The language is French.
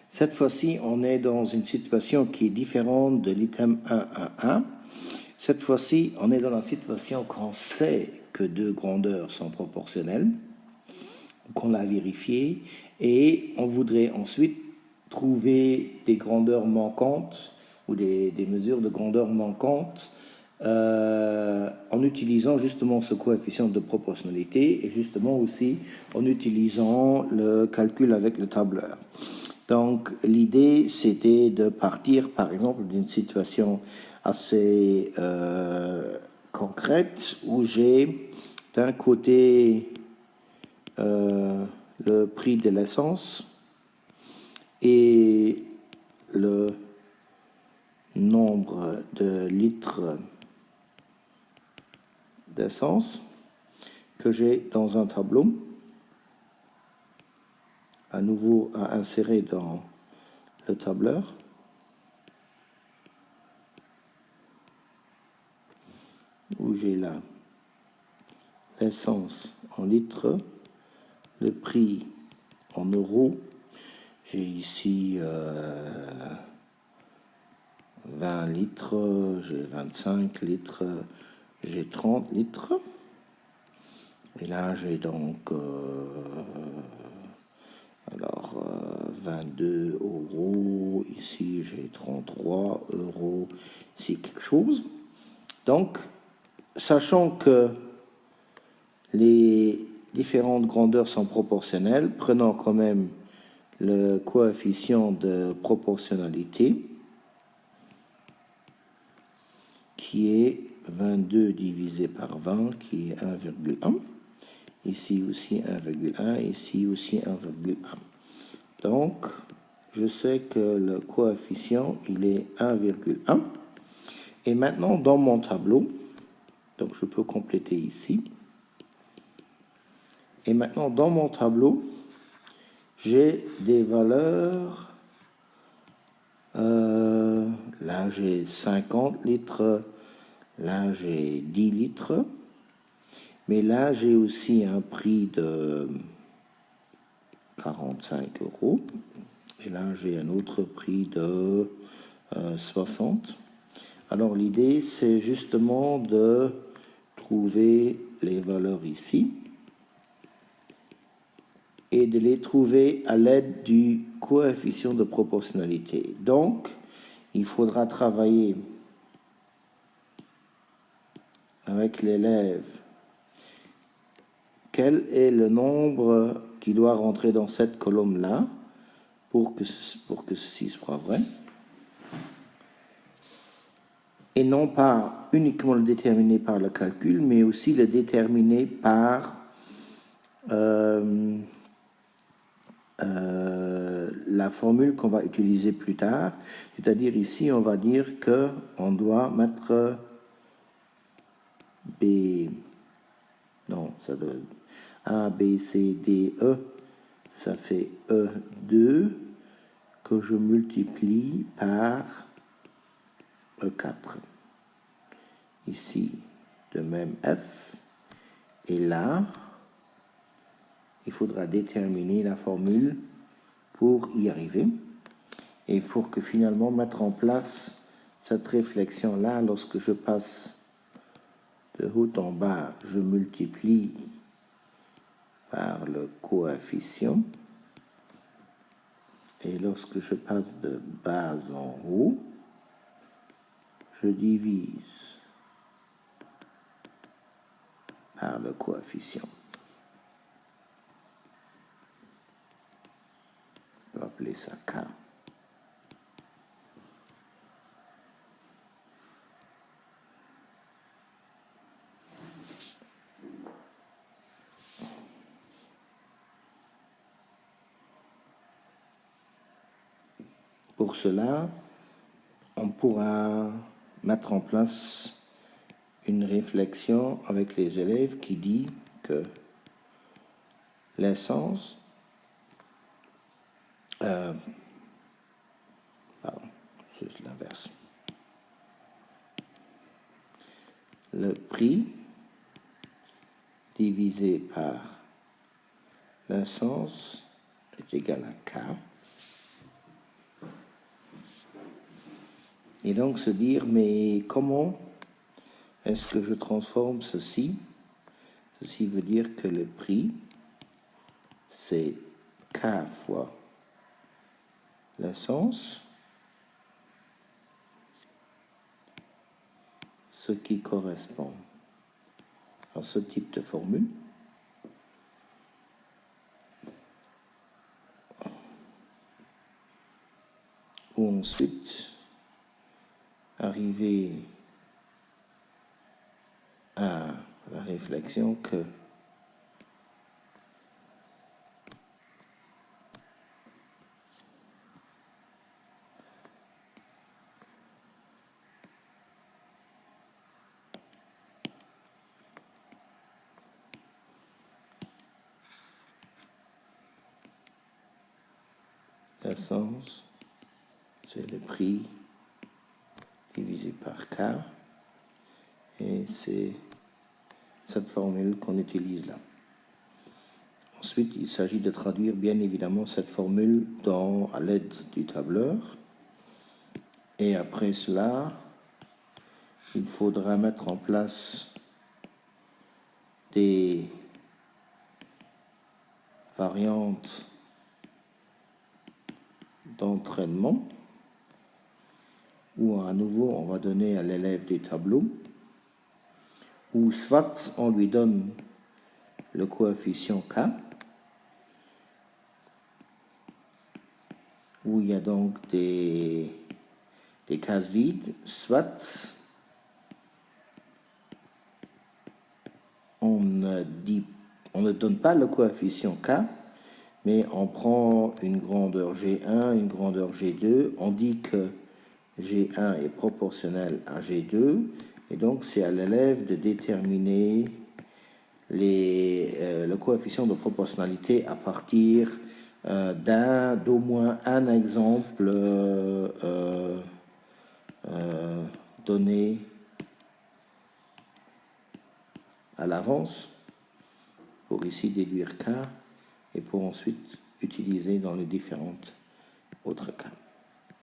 Cette fois-ci, on est dans une situation qui est différente de l'item 1.1.1. Cette fois-ci, on est dans la situation qu'on sait que deux grandeurs sont proportionnelles, qu'on l'a vérifié, et on voudrait ensuite trouver des grandeurs manquantes ou des mesures de grandeur manquantes en utilisant justement ce coefficient de proportionnalité et justement aussi en utilisant le calcul avec le tableur. Donc l'idée c'était de partir par exemple d'une situation assez concrète où j'ai d'un côté le prix de l'essence et le nombre de litres d'essence que j'ai dans un tableau, à nouveau à insérer dans le tableur. Où j'ai là l'essence en litres, le prix en euros. J'ai ici 20 litres, j'ai 25 litres, j'ai 30 litres. Et là, j'ai donc 22 euros. Ici, j'ai 33 euros. Ici, quelque chose. Donc, sachant que les différentes grandeurs sont proportionnelles, prenons quand même le coefficient de proportionnalité qui est 22 divisé par 20 qui est 1,1. Ici aussi 1,1, ici aussi 1,1. Donc, je sais que le coefficient, il est 1,1. Et maintenant, dans mon tableau, donc je peux compléter ici. Et maintenant, dans mon tableau, j'ai des valeurs. Là, j'ai 50 litres. Là, j'ai 10 litres. Mais là, j'ai aussi un prix de 45 euros. Et là, j'ai un autre prix de 60. Alors, l'idée, c'est justement de trouver les valeurs ici et de les trouver à l'aide du coefficient de proportionnalité. Donc, il faudra travailler avec l'élève. Quel est le nombre qui doit rentrer dans cette colonne-là pour que ceci soit vrai? Et non pas uniquement le déterminer par le calcul, mais aussi le déterminer par la formule qu'on va utiliser plus tard. C'est-à-dire ici, on va dire qu'on doit mettre B, non, ça doit A, B, C, D, E, ça fait E2 que je multiplie par E4. Ici, de même F. Et là, il faudra déterminer la formule pour y arriver. Et il faut que finalement mettre en place cette réflexion-là lorsque je passe de haut en bas, je multiplie par le coefficient. Et lorsque je passe de bas en haut, je divise par le coefficient. On va appeler ça K. Pour cela, on pourra mettre en place une réflexion avec les élèves qui dit que l'essence, juste l'inverse, le prix divisé par l'essence est égal à K. Et donc se dire, mais comment est-ce que je transforme ceci? Ceci veut dire que le prix, c'est K fois l'essence, ce qui correspond à ce type de formule. Ou ensuite arriver à la réflexion que l'essence, c'est le prix divisé par K, et c'est cette formule qu'on utilise là. Ensuite, il s'agit de traduire bien évidemment cette formule à l'aide du tableur. Et après cela, il faudra mettre en place des variantes d'entraînement où à nouveau on va donner à l'élève des tableaux, où soit on lui donne le coefficient K, où il y a donc des cases vides, soit on ne donne pas le coefficient K, mais on prend une grandeur G1, une grandeur G2, on dit que G1 est proportionnel à G2, et donc c'est à l'élève de déterminer le coefficient de proportionnalité à partir d'au moins un exemple donné à l'avance, pour ici déduire K, et pour ensuite utiliser dans les différentes autres cas.